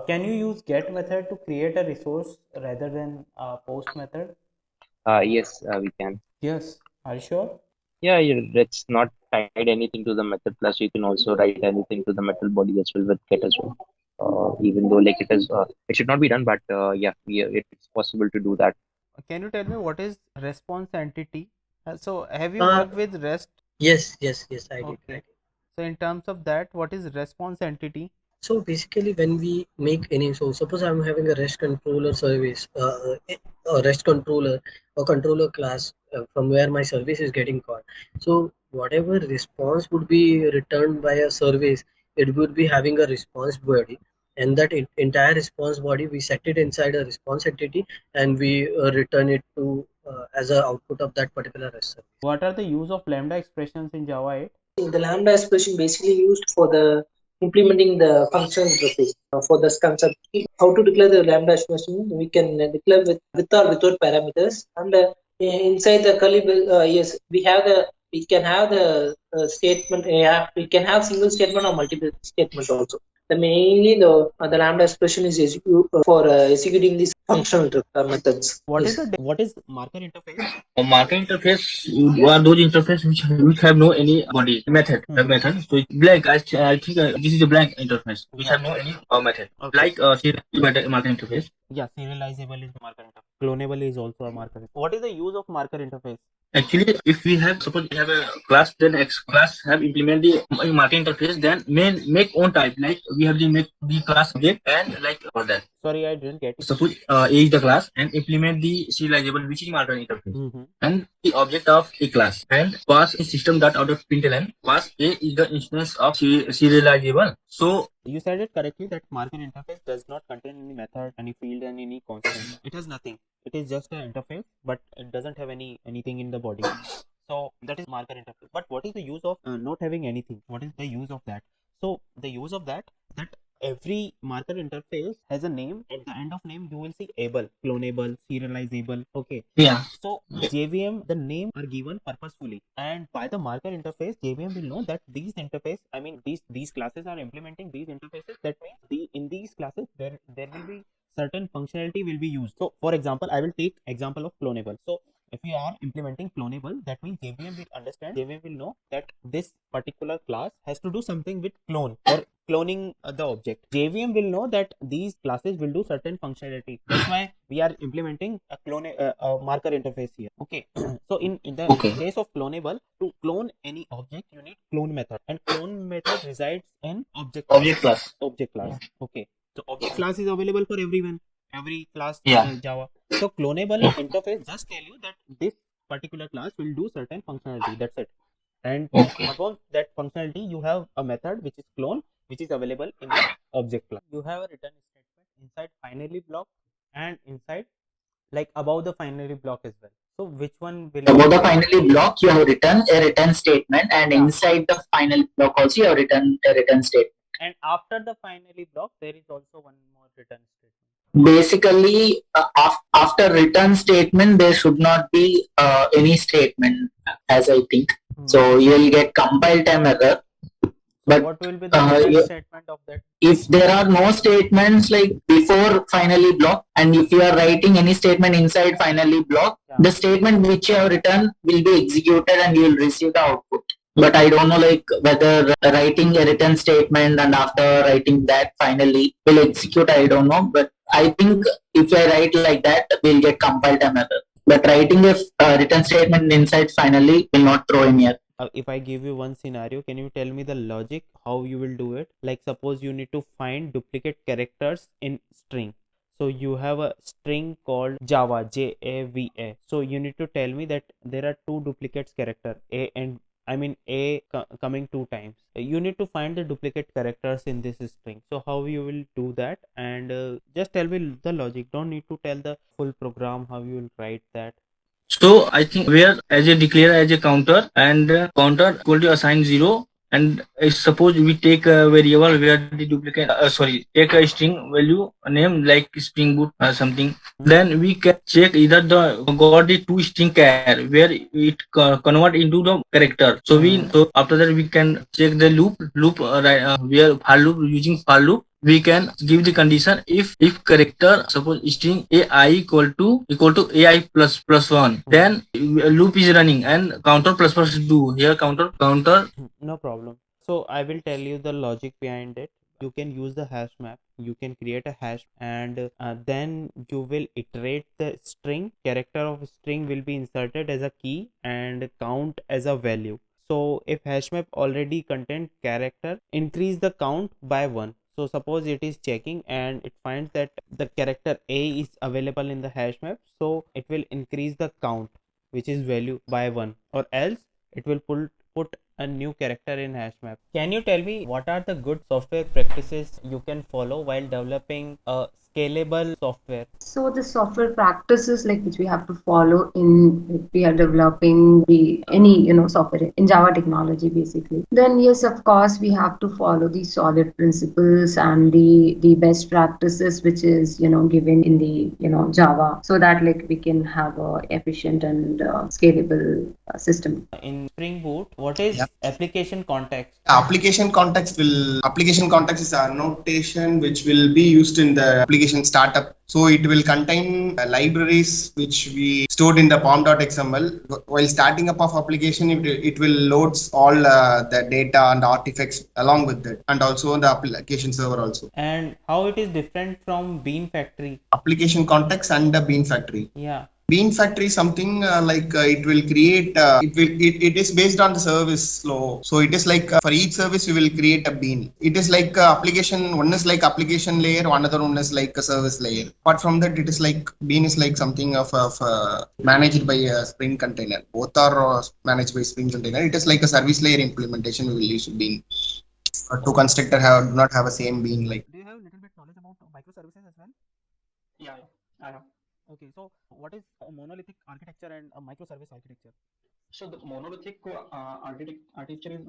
Can you use get method to create a resource rather than a post method? Yes, we can. Yes. Are you sure? Yeah, let's not tied anything to the method. Plus, you can also write anything to the method body as well with get as well. Even though like it should not be done, but yeah, it's possible to do that. Can you tell me what is response entity? So have you Uh, worked with REST? yes, I did. Okay. So in terms of that, what is response entity? So basically, when we make any, so suppose I'm having a REST controller service, a REST controller or controller class from where my service is getting called. So whatever response would be returned by a service, it would be having a response body, and that entire response body we set it inside a response entity, and we return it to as a output of that particular REST service. What are the use of lambda expressions in Java 8? The Lambda expression basically used for the implementing the functional interface for this concept. How to declare the Lambda expression? We can declare with or without parameters, and inside the curly yes, we can have the statement. Yeah, we can have single statement or multiple statement also. The mainly the Lambda expression is for executing these functional methods. Yes. What is marker interface? A marker interface are those interface which have no any body method. The method. So it's blank. I think this is a blank interface which have no any method. Okay. Like marker interface. Yeah, serializable is marker interface. Clonable is also a marker. What is the use of marker interface? Actually, if we have suppose we have a class, then X class have implement the marker interface, then make own type. Like we have the make the class object and like for that. Sorry, I didn't get it. Suppose A is the class and implement the serializable which is marker interface and the object of a class and pass a system that out of println pass A is the instance of serializable. So you said it correctly that marker interface does not contain any method, any field, and any constant. It has nothing. It is just an interface, but it doesn't have anything in the body. So that is marker interface. But what is the use of not having anything? What is the use of that? So the use of that every marker interface has a name. At the end of name, you will see able, clonable, serializable. Okay. yeah. So JVM, the name are given purposefully, and by the marker interface, JVM will know that these interface, I mean these classes are implementing these interfaces. That means in these classes there will be certain functionality will be used. So for example, I will take example of clonable. So if we are implementing clonable, that means JVM will understand, JVM will know that this particular class has to do something with clone or cloning the object. JVM will know that these classes will do certain functionality. That's why we are implementing a marker interface here. Okay. So in the case of clonable, to clone any object, you need clone method, and clone method resides in object class. Okay. So object class is available for every class Yeah. Java. So clonable interface just tell you that this particular class will do certain functionality. That's it. And upon that functionality, you have a method which is clone, which is available in the object class. You have a return statement inside finally block and inside like above the finally block as well. So which one will above the finally block you have written a return statement, and inside the final block also you have written a return statement. And after the finally block, there is also one more return statement. Basically, after return statement, there should not be any statement, as I think. So you will get compile time error. But what will be the return statement of that? If there are no statements like before finally block, and if you are writing any statement inside finally block, the statement which you have written will be executed and you will receive the output. But I don't know like whether writing a return statement and after writing that finally will execute, I don't know. But I think if I write like that, we'll get compile time error. But writing a return statement inside finally will not throw any error. If I give you one scenario, can you tell me the logic how you will do it? Like suppose you need to find duplicate characters in string. So you have a string called Java, Java. So you need to tell me that there are two duplicates character, A and A coming two times. You need to find the duplicate characters in this string. So how you will do that? And just tell me the logic. Don't need to tell the full program how you will write that. So I think where as a declare as a counter and counter equal to assign 0, and suppose we take a variable where the duplicate take a string value name like spring boot or something, then we can check either the got the two string char where it convert into the character. So so after that we can check the loop where for loop using for loop we can give the condition if character, suppose string AI equal to AI plus one, then loop is running and counter plus do here counter. No problem. So I will tell you the logic behind it. You can use the hash map. You can create a hash, and then you will iterate the string. Character of string will be inserted as a key and count as a value. So if hash map already contain character, increase the count by one. So suppose it is checking and it finds that the character A is available in the hash map, so it will increase the count, which is value, by one, or else it will put a new character in hash map. Can you tell me what are the good software practices you can follow while developing a scalable software? So the software practices like which we have to follow in if we are developing the any software in Java technology basically. Then yes, of course, we have to follow the solid principles and the best practices which is given in the Java, so that like we can have a efficient and scalable system. In Spring Boot, what is application context? Application context is a notation which will be used in the application startup. So it will contain libraries which we stored in the pom.xml. While starting up of application, it will loads all the data and artifacts along with it, and also the application server also. And how it is different from Bean Factory? Application context and the Bean Factory. Yeah. Bean Factory is something it will create. It is based on the service flow. So it is like for each service we will create a bean. It is like application. One is like application layer. Another one is like a service layer. Apart from that, it is like bean is like something of managed by a Spring container. Both are managed by Spring container. It is like a service layer implementation. We will use bean. Two constructor do not have a same bean like. Do you have a little bit knowledge about microservices as well? Yeah, I have. Okay, so what is a monolithic architecture and a microservice architecture? So the monolithic architecture is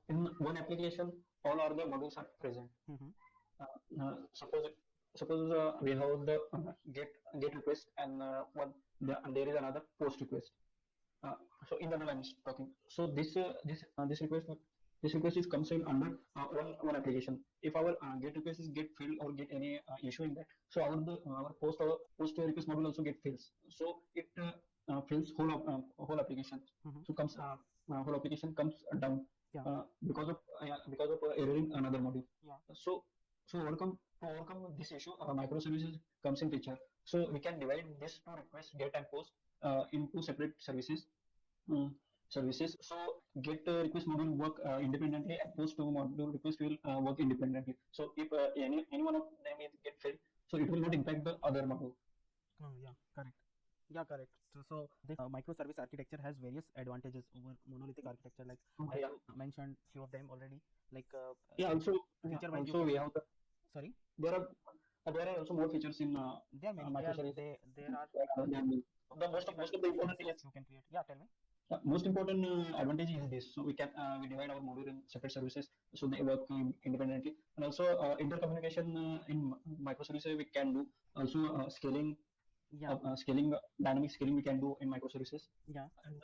in one application, all are the modules are present. Suppose we have the get request and there is another post request. So in general, I'm talking. So this request is comes in under one application. If our get request is get failed or get any issue in that, so our post request module also get fails. So it fails whole application. So comes whole application comes down because of error in another module. So to overcome this issue, microservices comes in picture. So we can divide this two requests, get and post, into separate services. So get request module work independently, and post module request will work independently. So if any one of them is get failed, so it will not impact the other module. Yeah, correct. Yeah, correct. So this microservice architecture has various advantages over monolithic architecture. Like I mentioned few of them already. Like we have the, sorry. There are also more features in there are many. microservice. There are the most of the important you can create. Yeah, tell me. Most important advantage is this. So we can we divide our module in separate services, so they work independently, and also intercommunication in microservices we can do. Also scaling, dynamic scaling we can do in microservices. Yeah. And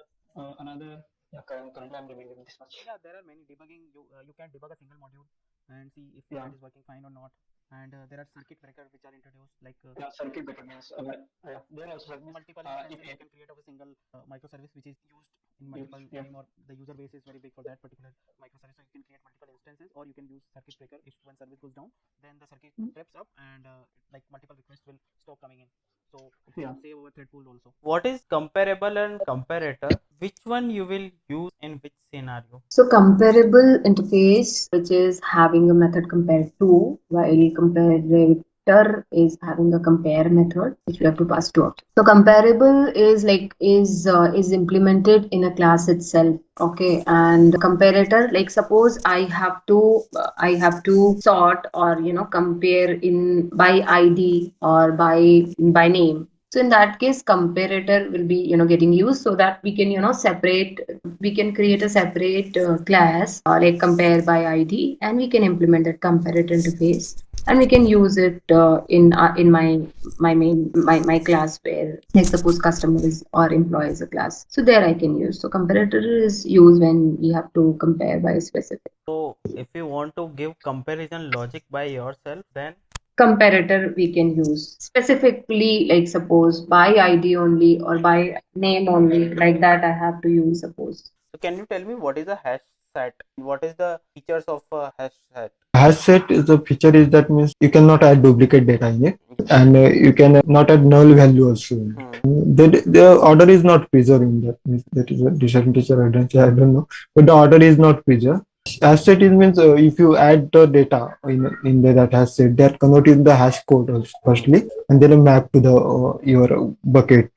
another, currently I'm reviewing this much. Yeah, there are many debugging. You can debug a single module and see if it is working fine or not. And there are circuit breakers which are introduced, like circuit breaker means there are also multiple instances you can create of a single microservice which is used in multiple time, or the user base is very big for that particular microservice, so you can create multiple instances, or you can use circuit breaker. If one service goes down, then the circuit trips up and like multiple requests will stop coming in, so it will save our thread pool also. What is comparable and comparator? Which one you will use in which scenario? So comparable interface, which is having a method compare to, while comparator is having a compare method which we have to pass to object. So comparable is implemented in a class itself. Okay, and comparator, like suppose I have to sort or compare in by ID or by name. So in that case, comparator will be getting used, so that we can we can create a separate class like compare by ID, and we can implement that comparator interface. and we can use it in my class where, like, suppose customers or employees a class. So there I can use. So comparator is used when we have to compare by specific. So if you want to give comparison logic by yourself, then Comparator we can use specifically, like suppose by ID only or by name only, like that I have to use, suppose. so can you tell me what is a hash set? What is the features of a hash set? Hash set is the feature is that means you cannot add duplicate data in it, and you can not add null value also. The order is not preserved in that. Means that is a disadvantage or advantage. I don't know, but the order is not preserved. Hash set is means if you add the data in that hash set, that convert in the hash code also, firstly, and then map to the your bucket.